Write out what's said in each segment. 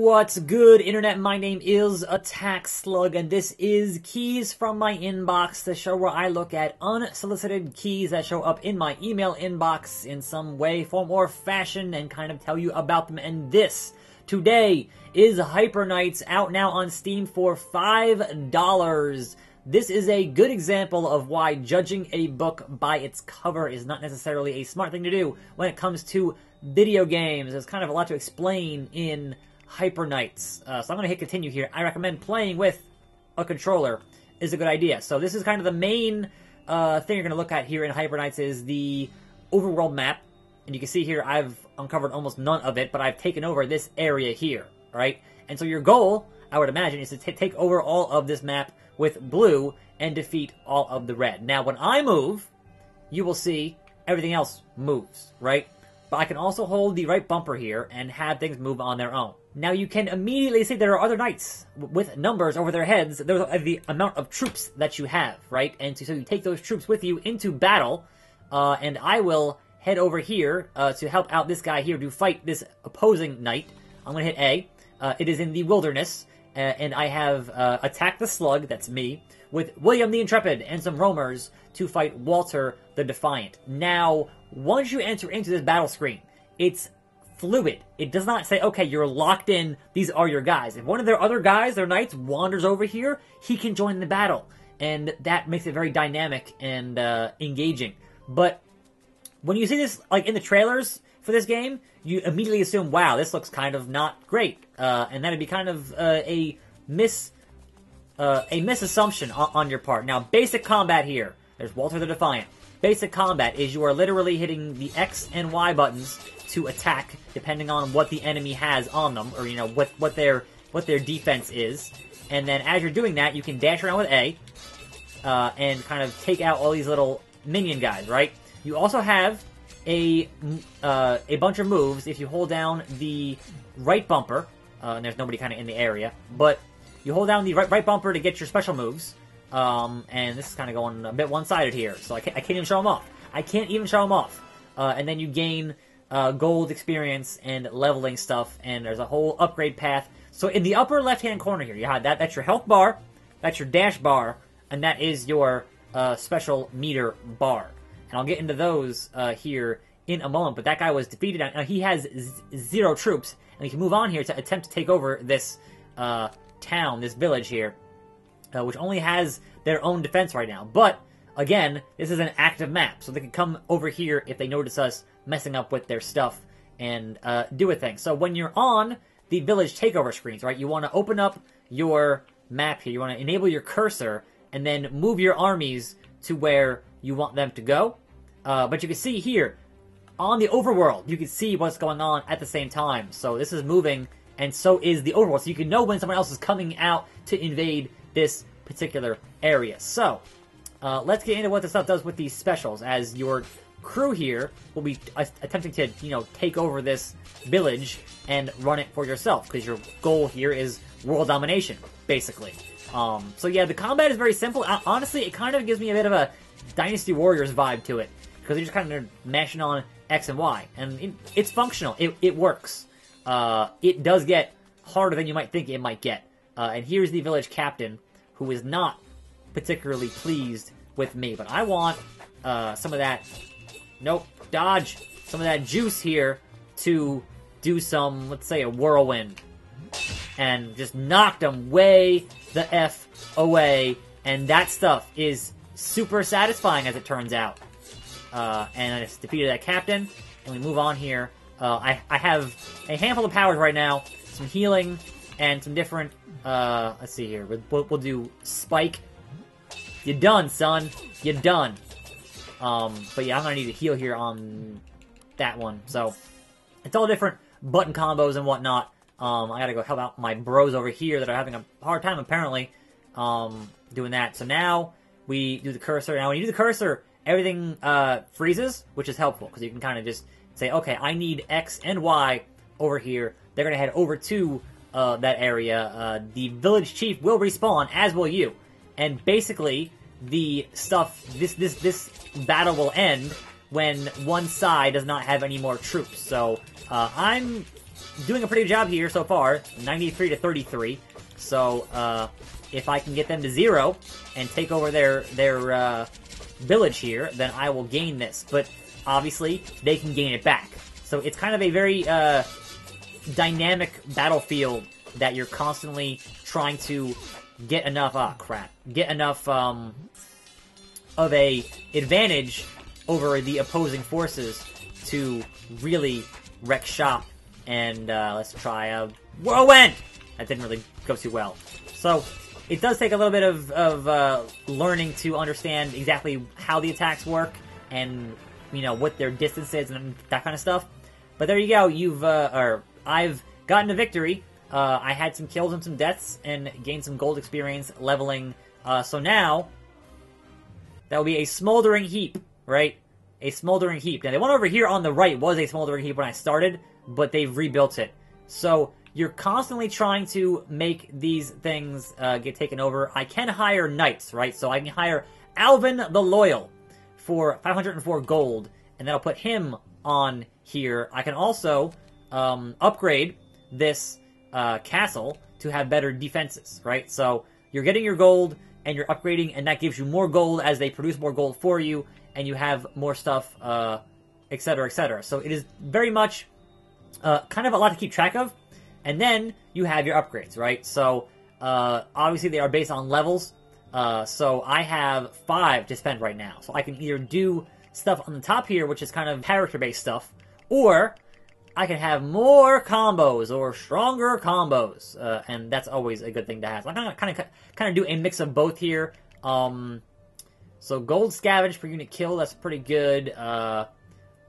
What's good, Internet? My name is attackslug, and this is Keys from My Inbox, the show where I look at unsolicited keys that show up in my email inbox in some way, form, or fashion, and kind of tell you about them. And this, today, is Hyper Knights, out now on Steam for $5. This is a good example of why judging a book by its cover is not necessarily a smart thing to do when it comes to video games. There's kind of a lot to explain in Hyper Knights. So I'm going to hit continue here. I recommend playing with a controller is a good idea. So this is kind of the main thing you're going to look at here in Hyper Knights is the overworld map. And you can see here I've uncovered almost none of it, but I've taken over this area here, right? And so your goal, I would imagine, is to take over all of this map with blue and defeat all of the red. Now, when I move, you will see everything else moves, right? But I can also hold the right bumper here and have things move on their own. Now, you can immediately see there are other knights with numbers over their heads. There's the amount of troops that you have, right? And so you take those troops with you into battle, and I will head over here to help out this guy here to fight this opposing knight. I'm going to hit A. It is in the wilderness, and I have attacked the slug, that's me, with William the Intrepid and some roamers to fight Walter the Defiant. Now, once you enter into this battle screen, it's fluid. It does not say, okay, you're locked in, these are your guys. If one of their other guys, their knights, wanders over here, he can join the battle. And that makes it very dynamic and engaging. But when you see this, like, in the trailers for this game, you immediately assume, wow, this looks kind of not great. And that'd be kind of a misassumption on your part. Now, basic combat here. There's Walter the Defiant. Basic combat is you are literally hitting the X and Y buttons to attack, depending on what the enemy has on them, or, you know, what their defense is. And then as you're doing that, you can dash around with A, and kind of take out all these little minion guys, right? You also have a bunch of moves if you hold down the right bumper, and there's nobody kind of in the area, but you hold down the right bumper to get your special moves, and this is kind of going a bit one-sided here, so I can't even show them off. I can't even show them off. And then you gain gold experience and leveling stuff, and there's a whole upgrade path. So in the upper left-hand corner here, you have that's your health bar, that's your dash bar, and that is your special meter bar. And I'll get into those here in a moment, but that guy was defeated. Now, he has 0 troops, and we can move on here to attempt to take over this town, this village here, which only has their own defense right now. But, again, this is an active map, so they can come over here if they notice us messing up with their stuff and do a thing. So when you're on the village takeover screens, right, you want to open up your map here. You want to enable your cursor and then move your armies to where you want them to go. But you can see here, on the overworld, you can see what's going on at the same time. So this is moving, and so is the overworld. So you can know when someone else is coming out to invade this particular area. So, let's get into what this stuff does with these specials, as your crew here will be attempting to, you know, take over this village and run it for yourself, because your goal here is world domination, basically. So yeah, the combat is very simple. Honestly, it kind of gives me a bit of a Dynasty Warriors vibe to it, because you're just kind of mashing on X and Y, and it's functional. It works. It does get harder than you might think it might get. And here's the village captain, who is not particularly pleased with me, but I want some of that, nope, dodge, some of that juice here to do some, let's say, a whirlwind, and just knock them way the F away, and that stuff is super satisfying, as it turns out. And I just defeated that captain, and we move on here. I have a handful of powers right now, some healing, and some different, let's see here, we'll do Spike. You're done, son. You're done. But yeah, I'm gonna need to heal here on that one. So, it's all different button combos and whatnot. I gotta go help out my bros over here that are having a hard time, apparently, doing that. So now, we do the cursor. Now, when you do the cursor, everything freezes, which is helpful, because you can kind of just say, okay, I need X and Y over here. They're gonna head over to that area. The village chief will respawn, as will you. And basically, the stuff, this battle will end when one side does not have any more troops. So, I'm doing a pretty good job here so far, 93 to 33. So, if I can get them to 0 and take over their village here, then I will gain this. But obviously, they can gain it back. So it's kind of a very dynamic battlefield that you're constantly trying to get enough. Get enough of a advantage over the opposing forces to really wreck shop. And let's try a whirlwind. That didn't really go too well. So it does take a little bit of learning to understand exactly how the attacks work and, you know, what their distance is and that kind of stuff. But there you go. I've gotten a victory. I had some kills and some deaths and gained some gold experience leveling. So now that will be a smoldering heap, right? A smoldering heap. Now the one over here on the right was a smoldering heap when I started, but they've rebuilt it. So you're constantly trying to make these things get taken over. I can hire knights, right? So I can hire Alvin the Loyal for 504 gold, and that'll put him on here. I can also upgrade this castle to have better defenses, right? So you're getting your gold, and you're upgrading, and that gives you more gold as they produce more gold for you, and you have more stuff, etc., etc. So it is very much kind of a lot to keep track of. And then you have your upgrades, right? So, obviously they are based on levels. So I have 5 to spend right now. So I can either do stuff on the top here, which is kind of character-based stuff, or I can have more combos or stronger combos. And that's always a good thing to have. So I'm gonna kind of do a mix of both here. So gold scavenge per unit kill, that's pretty good.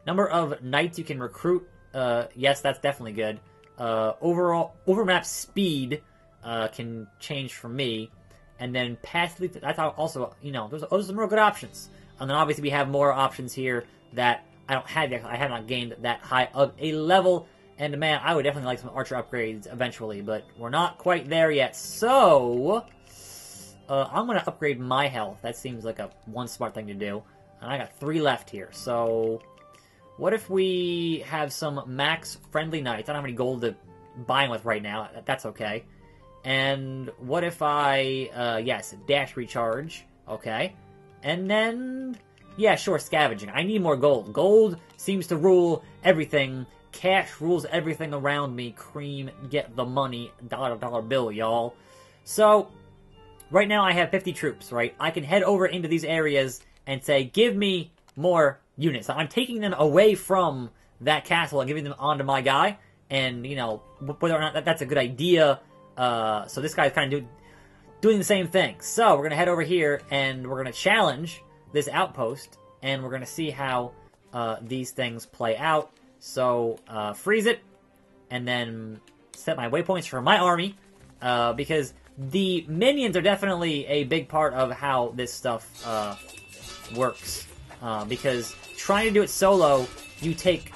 Number of knights you can recruit, yes, that's definitely good. Overall, overmap speed can change for me, and then passively, that's also, you know, those are some real good options. And then obviously we have more options here that I don't have yet. I have not gained that high of a level, and man, I would definitely like some archer upgrades eventually, but we're not quite there yet. So I'm gonna upgrade my health. That seems like one smart thing to do, and I got 3 left here. So what if we have some max friendly knights? I don't have any gold to buy them with right now. That's okay. And what if I, yes, dash recharge. Okay. And then, yeah, sure, scavenging. I need more gold. Gold seems to rule everything. Cash rules everything around me. Cream, get the money. Dollar bill, y'all. So, right now I have 50 troops, right? I can head over into these areas and say, give me more units. I'm taking them away from that castle and giving them onto my guy, and, you know, whether or not that's a good idea. So this guy's kind of doing the same thing. So we're going to head over here, and we're going to challenge this outpost, and we're going to see how these things play out. So freeze it, and then set my waypoints for my army, because the minions are definitely a big part of how this stuff works. Because trying to do it solo, you take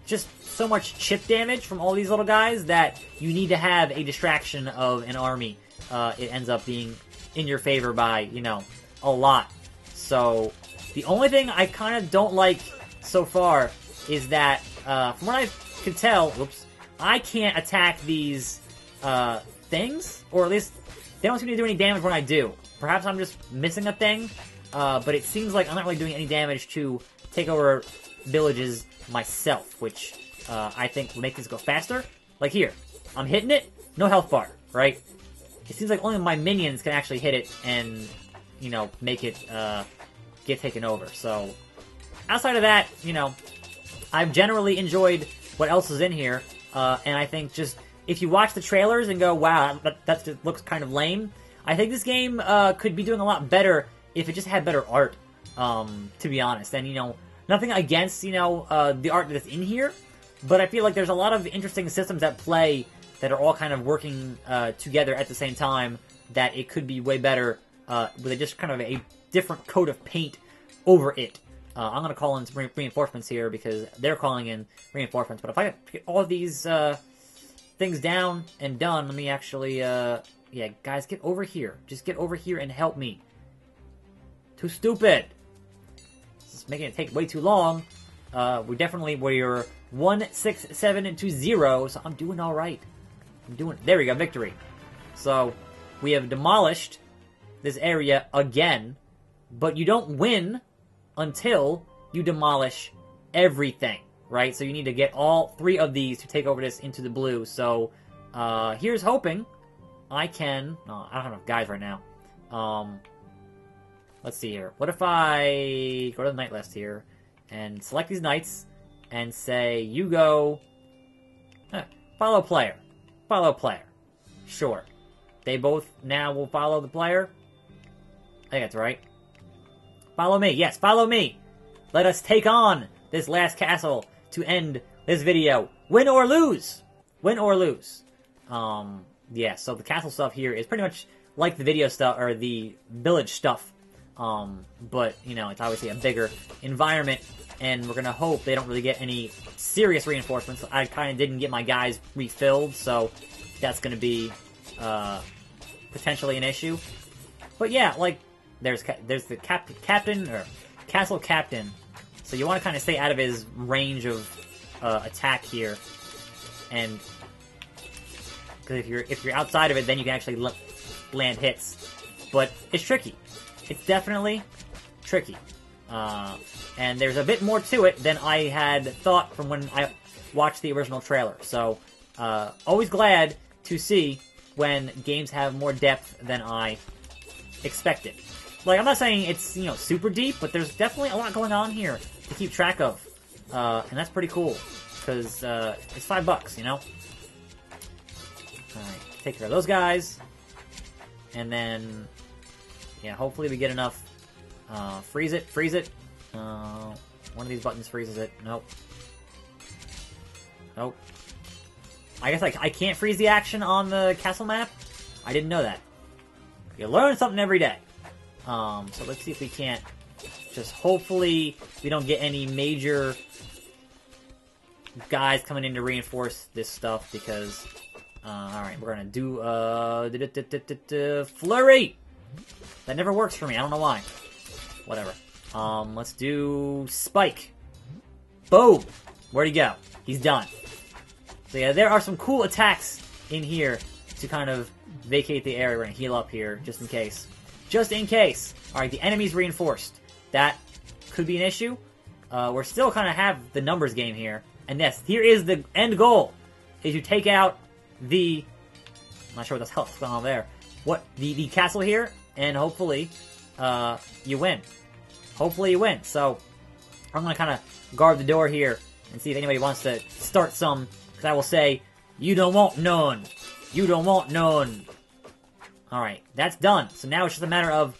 just so much chip damage from all these little guys that you need to have a distraction of an army. It ends up being in your favor by, you know, a lot. So, the only thing I kind of don't like so far is that, from what I can tell, I can't attack these things, or at least they don't seem to do any damage when I do. Perhaps I'm just missing a thing. But it seems like I'm not really doing any damage to take over villages myself, which I think will make this go faster. Like here, I'm hitting it, no health bar, right? It seems like only my minions can actually hit it and, you know, make it get taken over. So, outside of that, you know, I've generally enjoyed what else is in here, and I think just, if you watch the trailers and go, wow, that just looks kind of lame, I think this game could be doing a lot better if it just had better art, to be honest. And, you know, nothing against, you know, the art that's in here, but I feel like there's a lot of interesting systems at play that are all kind of working together at the same time, that it could be way better with just kind of a different coat of paint over it. I'm going to call in some reinforcements here because they're calling in reinforcements, but if I get all of these things down and done, let me actually, yeah, guys, get over here. Just get over here and help me. Too stupid. This is making it take way too long. we're 1-6-7-0, so I'm doing all right. There we go, victory. So we have demolished this area again, but you don't win until you demolish everything, right? So you need to get all 3 of these to take over this into the blue. So here's hoping I can... No, I don't have enough guys right now. Let's see here. What if I go to the knight list here and select these knights and say, you go... follow player. Follow player. Sure. They both now will follow the player. I think that's right. Follow me. Yes, follow me. Let us take on this last castle to end this video. Win or lose. Win or lose. Yeah, so the castle stuff here is pretty much like the video stuff, or the village stuff. But, you know, it's obviously a bigger environment, and we're gonna hope they don't really get any serious reinforcements. I kind of didn't get my guys refilled, so that's gonna be, potentially an issue. But yeah, like, there's the captain, or castle captain. So you want to kind of stay out of his range of attack here, and because if you're outside of it, then you can actually land hits. But it's tricky. It's definitely tricky, and there's a bit more to it than I had thought from when I watched the original trailer. So always glad to see when games have more depth than I expected. Like, I'm not saying it's, you know, super deep, but there's definitely a lot going on here to keep track of. And that's pretty cool, because it's $5, you know? Alright, take care of those guys. And then, yeah, hopefully we get enough. Freeze it. One of these buttons freezes it. Nope. Nope. I guess I can't freeze the action on the castle map? I didn't know that. You learn something every day. So let's see if we can't just hopefully we don't get any major guys coming in to reinforce this stuff, because alright, we're gonna do flurry! That never works for me, I don't know why. Whatever. Let's do spike. Boom! Where'd he go? He's done. So yeah, there are some cool attacks in here to kind of vacate the area. We're gonna heal up here, just in case. Just in case. Alright, the enemy's reinforced. That could be an issue. We're still kind of have the numbers game here. And yes, here is the end goal. Is you take out the... I'm not sure what the hell's going on there. The castle here, and hopefully, you win. Hopefully you win. So, I'm gonna kind of guard the door here and see if anybody wants to start some, because I will say, you don't want none. You don't want none. Alright, that's done. So now it's just a matter of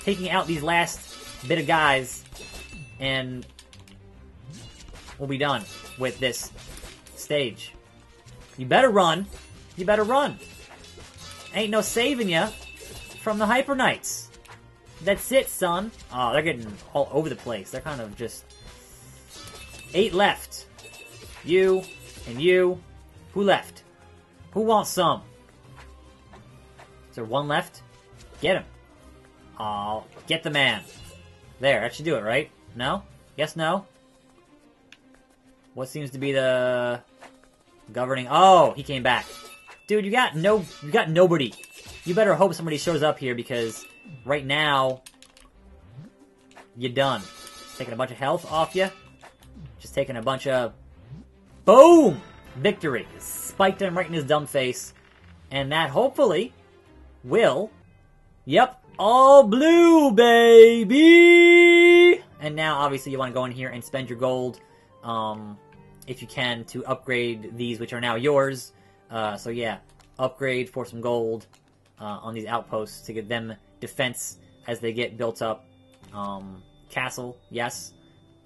taking out these last bit of guys, and we'll be done with this stage. You better run. You better run. Ain't no saving ya from the Hyper Knights. That's it, son. Oh, they're getting all over the place. They're kind of just... 8 left. You and you. Who left? Who wants some? Is there 1 left? Get him. Oh, get the man. There, that should do it, right? No? Yes, no? What seems to be the governing... Oh, he came back. Dude, you got nobody. You better hope somebody shows up here, because right now, you're done. Just taking a bunch of health off you. Just taking a bunch of... Boom! Victory. Spiked him right in his dumb face. And that, hopefully, will... Yep. All blue, baby! And now, obviously, you want to go in here and spend your gold, if you can, to upgrade these, which are now yours. So yeah, upgrade for some gold on these outposts to get them defense as they get built up. Castle, yes.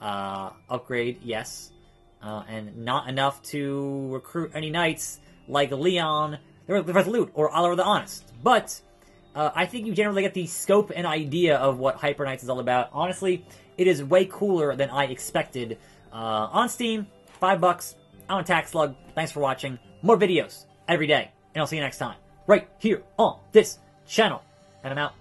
Upgrade, yes. And not enough to recruit any knights like Leon, the Resolute, or Oliver the Honest. But I think you generally get the scope and idea of what Hyper Knights is all about. Honestly, it is way cooler than I expected. On Steam, $5. I'm attackslug. Thanks for watching. More videos every day, and I'll see you next time, right here on this channel. And I'm out.